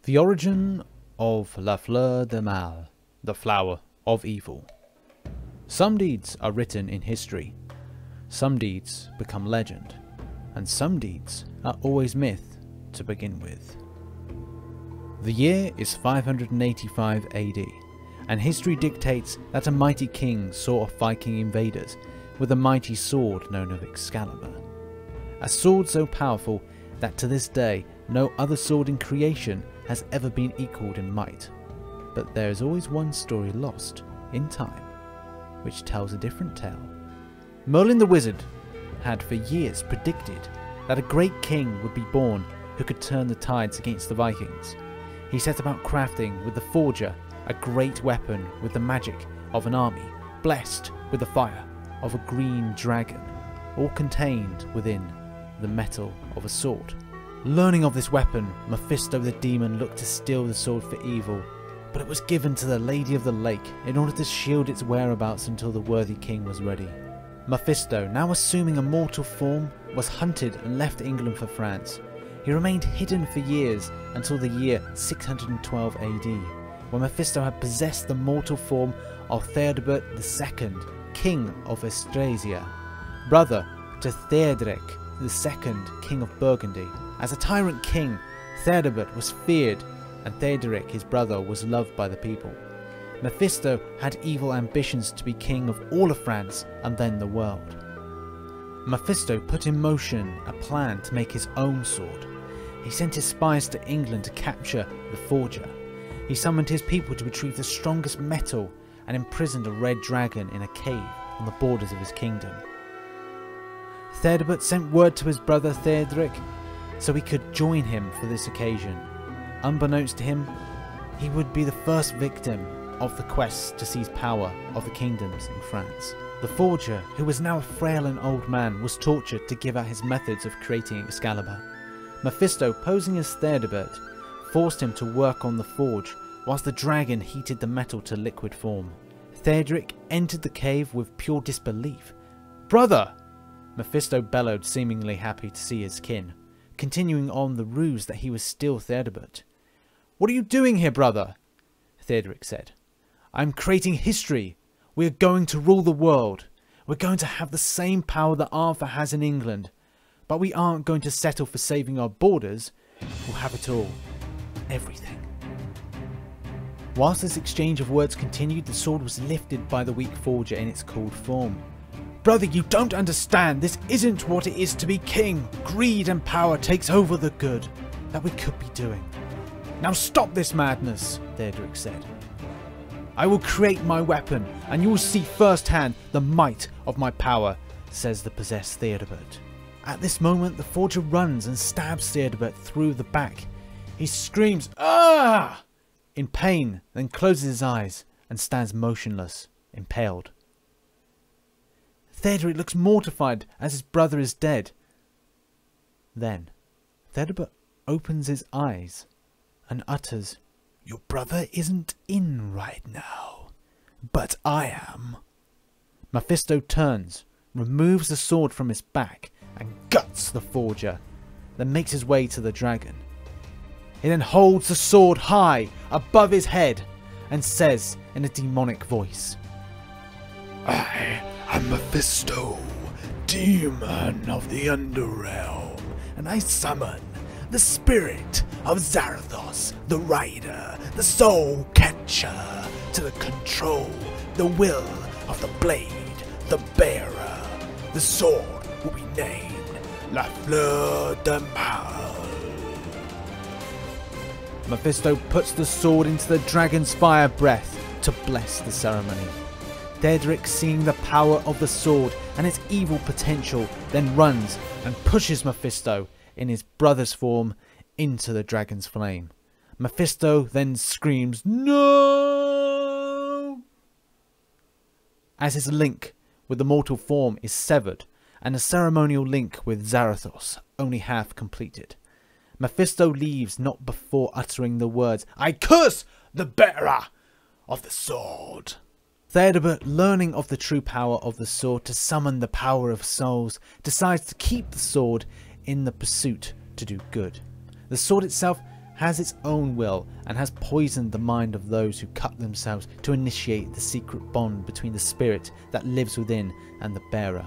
The origin of La Fleur de Mal, the flower of evil. Some deeds are written in history, some deeds become legend, and some deeds are always myth to begin with. The year is 585 AD, and history dictates that a mighty king saw off Viking invaders with a mighty sword known as Excalibur. A sword so powerful that to this day no other sword in creation has ever been equalled in might. But there is always one story lost in time, which tells a different tale. Merlin the Wizard had for years predicted that a great king would be born who could turn the tides against the Vikings. He set about crafting with the forger a great weapon with the magic of an army, blessed with the fire of a green dragon, all contained within the metal of a sword. Learning of this weapon, Mephisto the demon looked to steal the sword for evil, but it was given to the Lady of the Lake in order to shield its whereabouts until the worthy king was ready. Mephisto, now assuming a mortal form, was hunted and left England for France. He remained hidden for years until the year 612 AD, when Mephisto had possessed the mortal form of Theodebert II, King of Austrasia, brother to Theoderic II, King of Burgundy. As a tyrant king, Theodebert was feared, and Theoderic, his brother, was loved by the people. Mephisto had evil ambitions to be king of all of France and then the world. Mephisto put in motion a plan to make his own sword. He sent his spies to England to capture the forger. He summoned his people to retrieve the strongest metal and imprisoned a red dragon in a cave on the borders of his kingdom. Theodebert sent word to his brother Theoderic so he could join him for this occasion. Unbeknownst to him, he would be the first victim of the quest to seize power of the kingdoms in France. The forger, who was now a frail and old man, was tortured to give out his methods of creating Excalibur. Mephisto, posing as Theodebert, forced him to work on the forge whilst the dragon heated the metal to liquid form. Theoderic entered the cave with pure disbelief. "Brother!" Mephisto bellowed, seemingly happy to see his kin, continuing on the ruse that he was still Theodebert. "What are you doing here, brother?" Theoderic said. "I'm creating history. We are going to rule the world. We're going to have the same power that Arthur has in England. But we aren't going to settle for saving our borders. We'll have it all. Everything." Whilst this exchange of words continued, the sword was lifted by the weak forger in its cold form. "Brother, you don't understand. This isn't what it is to be king. Greed and power takes over the good that we could be doing. Now stop this madness," Theoderic said. "I will create my weapon, and you will see firsthand the might of my power," says the possessed Theodebert. At this moment, the forger runs and stabs Theodebert through the back. He screams, "Ah!" in pain, then closes his eyes and stands motionless, impaled. Theoderic looks mortified as his brother is dead. Then, Theodebert opens his eyes and utters, "Your brother isn't in right now, but I am." Mephisto turns, removes the sword from his back, and guts the forger, then makes his way to the dragon. He then holds the sword high above his head and says in a demonic voice, "I am Mephisto, demon of the underrealm, and I summon the spirit of Zarathos, the rider, the soul catcher, to control the will of the blade, the bearer. The sword will be named La Fleur de Mal." Mephisto puts the sword into the dragon's fire breath to bless the ceremony. Theoderic, seeing the power of the sword and its evil potential, then runs and pushes Mephisto in his brother's form into the dragon's flame. Mephisto then screams, "No!" as his link with the mortal form is severed and the ceremonial link with Zarathos only half completed. Mephisto leaves not before uttering the words, "I curse the bearer of the sword." Theodebert, learning of the true power of the sword to summon the power of souls, decides to keep the sword in the pursuit to do good. The sword itself has its own will and has poisoned the mind of those who cut themselves to initiate the secret bond between the spirit that lives within and the bearer.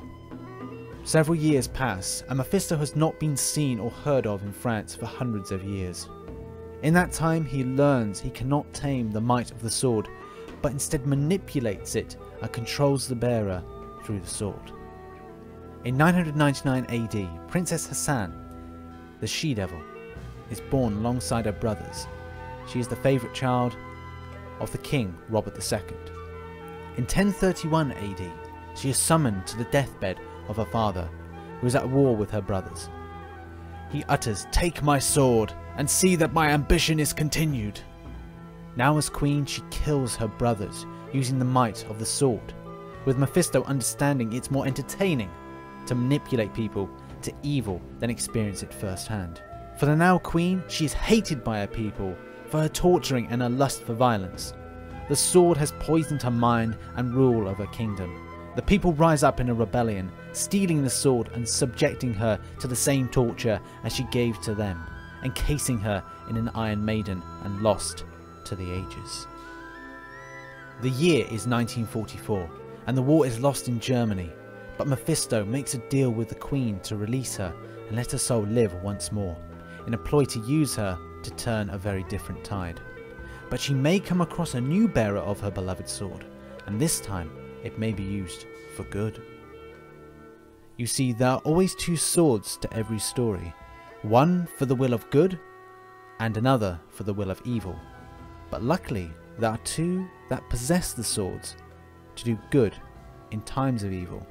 Several years pass, and Mephisto has not been seen or heard of in France for hundreds of years. In that time he learns he cannot tame the might of the sword, but instead manipulates it and controls the bearer through the sword. In 999 AD, Princess Hassan, the she-devil, is born alongside her brothers. She is the favourite child of the king Robert II. In 1031 AD, she is summoned to the deathbed of her father, who is at war with her brothers. He utters, "Take my sword, and see that my ambition is continued." Now as queen, she kills her brothers, using the might of the sword, with Mephisto understanding it's more entertaining to manipulate people to evil than experience it firsthand. For the now queen, she is hated by her people for her torturing and her lust for violence. The sword has poisoned her mind and rule of her kingdom. The people rise up in a rebellion, stealing the sword and subjecting her to the same torture as she gave to them, encasing her in an Iron Maiden and lost to the ages. The year is 1944, and the war is lost in Germany, but Mephisto makes a deal with the queen to release her and let her soul live once more, in a ploy to use her to turn a very different tide. But she may come across a new bearer of her beloved sword, and this time it may be used for good. You see, there are always two swords to every story, one for the will of good and another for the will of evil. But luckily, there are two that possess the swords to do good in times of evil.